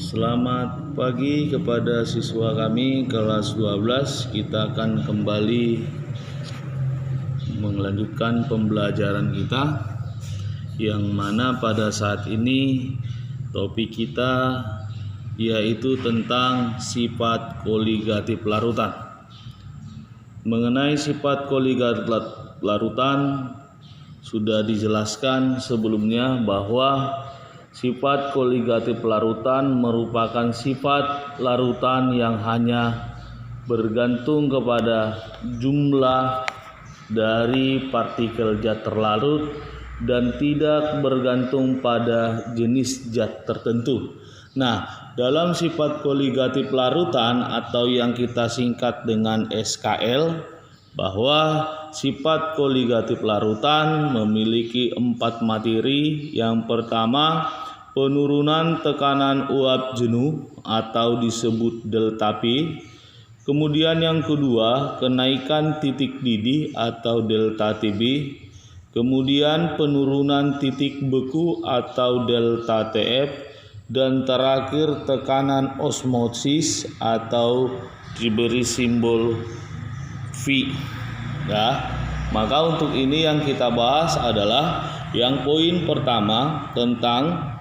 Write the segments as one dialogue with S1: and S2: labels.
S1: Selamat pagi kepada siswa kami kelas 12. Kita akan kembali melanjutkan pembelajaran kita, yang mana pada saat ini topik kita yaitu tentang sifat koligatif larutan. Mengenai sifat koligatif larutan sudah dijelaskan sebelumnya bahwa sifat koligatif larutan merupakan sifat larutan yang hanya bergantung kepada jumlah dari partikel zat terlarut dan tidak bergantung pada jenis zat tertentu. Nah, dalam sifat koligatif larutan atau yang kita singkat dengan SKL, bahwa sifat koligatif larutan memiliki 4 materi. Yang pertama, penurunan tekanan uap jenuh atau disebut delta P. Kemudian yang kedua, kenaikan titik didih atau delta TB. Kemudian penurunan titik beku atau delta TF. Dan terakhir, tekanan osmosis atau diberi simbol V. Ya, maka untuk ini yang kita bahas adalah yang poin pertama tentang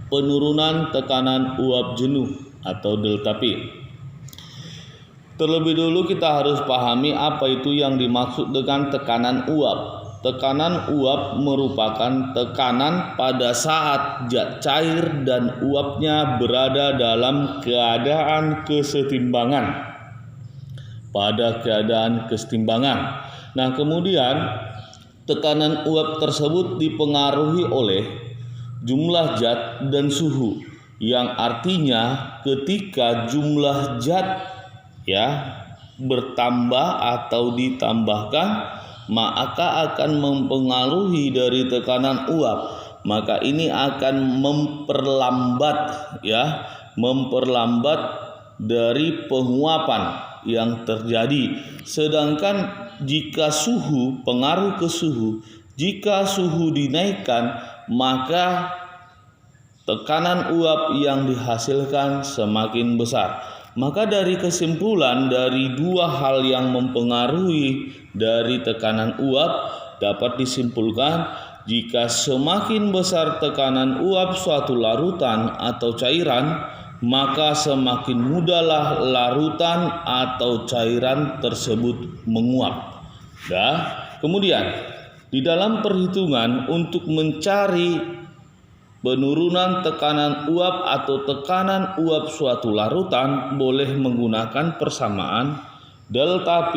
S1: penurunan tekanan uap jenuh atau delta P. Terlebih dulu kita harus pahami apa itu yang dimaksud dengan tekanan uap. Tekanan uap merupakan tekanan pada saat zat cair dan uapnya berada dalam keadaan kesetimbangan. Nah, kemudian tekanan uap tersebut dipengaruhi oleh jumlah zat dan suhu, yang artinya ketika jumlah zat bertambah atau ditambahkan, maka akan mempengaruhi dari tekanan uap. Maka ini akan memperlambat dari penguapan yang terjadi. Sedangkan jika pengaruh ke suhu, jika suhu dinaikkan, maka tekanan uap yang dihasilkan semakin besar. Maka dari kesimpulan dari dua hal yang mempengaruhi dari tekanan uap, dapat disimpulkan jika semakin besar tekanan uap suatu larutan atau cairan, maka semakin mudahlah larutan atau cairan tersebut menguap. Kemudian di dalam perhitungan untuk mencari penurunan tekanan uap atau tekanan uap suatu larutan boleh menggunakan persamaan delta P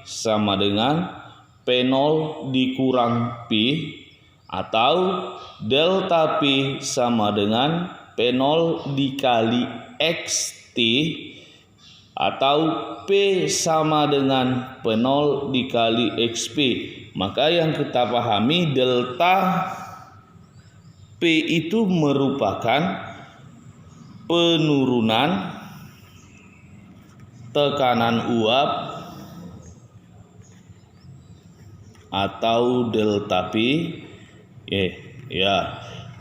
S1: sama dengan P0 dikurang P, atau delta P sama dengan P0 dikali XT, atau P sama dengan P0 dikali XP. Maka yang kita pahami, delta P itu merupakan penurunan tekanan uap atau delta P.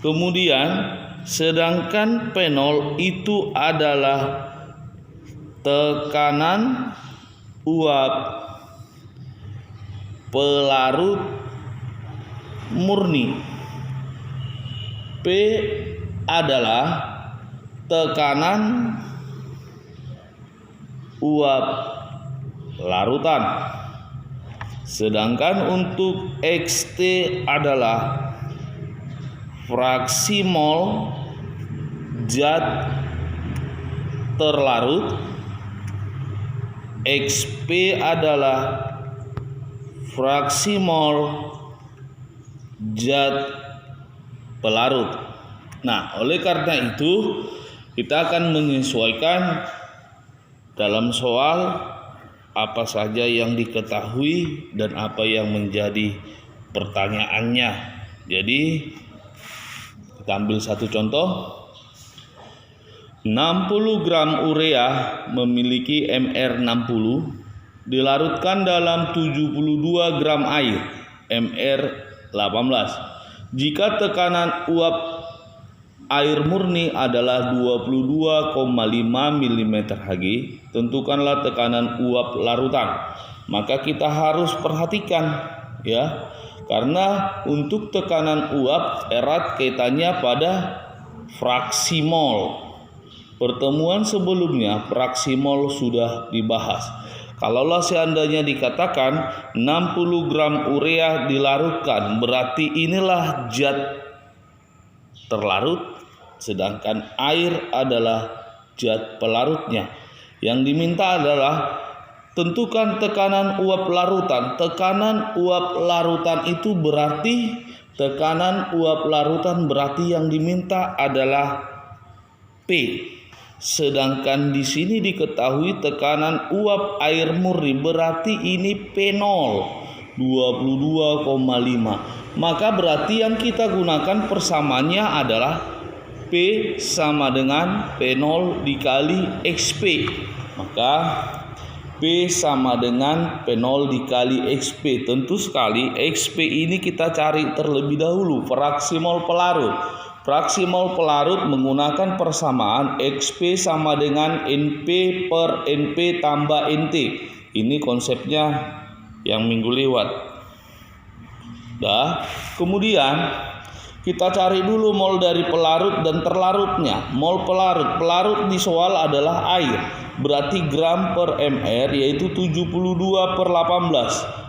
S1: Kemudian sedangkan P0 itu adalah tekanan uap pelarut murni. P adalah tekanan uap larutan. Sedangkan untuk XT adalah fraksi mol zat terlarut. XP adalah fraksi mol zat pelarut. Nah, oleh karena itu kita akan menyesuaikan dalam soal apa saja yang diketahui dan apa yang menjadi pertanyaannya. Jadi kita ambil satu contoh. 60 gram urea memiliki MR60 dilarutkan dalam 72 gram air MR18. Jika tekanan uap air murni adalah 22,5 mm Hg, tentukanlah tekanan uap larutan. Maka kita harus perhatikan ya, karena untuk tekanan uap erat kaitannya pada fraksi mol. Pertemuan sebelumnya fraksi mol sudah dibahas. Kalaulah seandainya dikatakan 60 gram urea dilarutkan, berarti inilah zat terlarut, sedangkan air adalah zat pelarutnya. Yang diminta adalah tentukan tekanan uap larutan. Tekanan uap larutan itu berarti yang diminta adalah P. Sedangkan di sini diketahui tekanan uap air murni, berarti ini P0 22,5. Maka berarti yang kita gunakan persamaannya adalah P sama dengan P0 dikali XP. Maka P sama dengan P0 dikali XP. Tentu sekali XP ini kita cari terlebih dahulu, fraksi mol pelarut. Fraksi mol pelarut menggunakan persamaan XP sama dengan NP per NP tambah NT. Ini konsepnya yang minggu lewat. Kemudian kita cari dulu mol dari pelarut dan terlarutnya. Mol pelarut di soal adalah air. Berarti gram per mr yaitu 72/18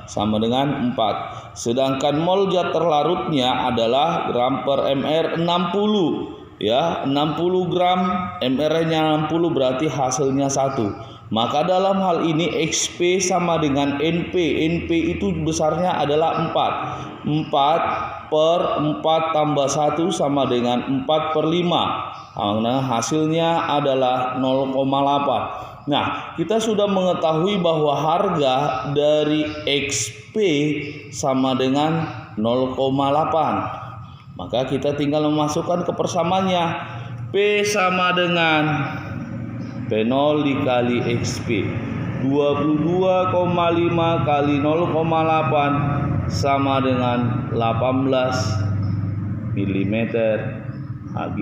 S1: sama dengan 4. Sedangkan mol zat terlarutnya adalah gram per mr 60 ya, 60 gram, mr-nya 60 berarti hasilnya 1. Maka dalam hal ini XP sama dengan NP. NP itu besarnya adalah 4. 4 per 4 tambah 1 sama dengan 4/5. Nah, hasilnya adalah 0,8. Nah, kita sudah mengetahui bahwa harga dari XP sama dengan 0,8. Maka kita tinggal memasukkan ke persamaannya. P sama dengan P0 dikali XP. 22,5 kali 0,8 sama dengan 18 mm Hg.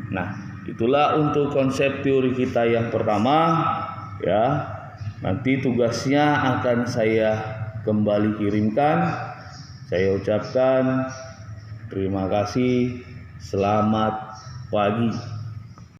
S1: Nah, itulah untuk konsep teori kita yang pertama ya. Nanti tugasnya akan saya kembali kirimkan. Saya ucapkan terima kasih. Selamat pagi.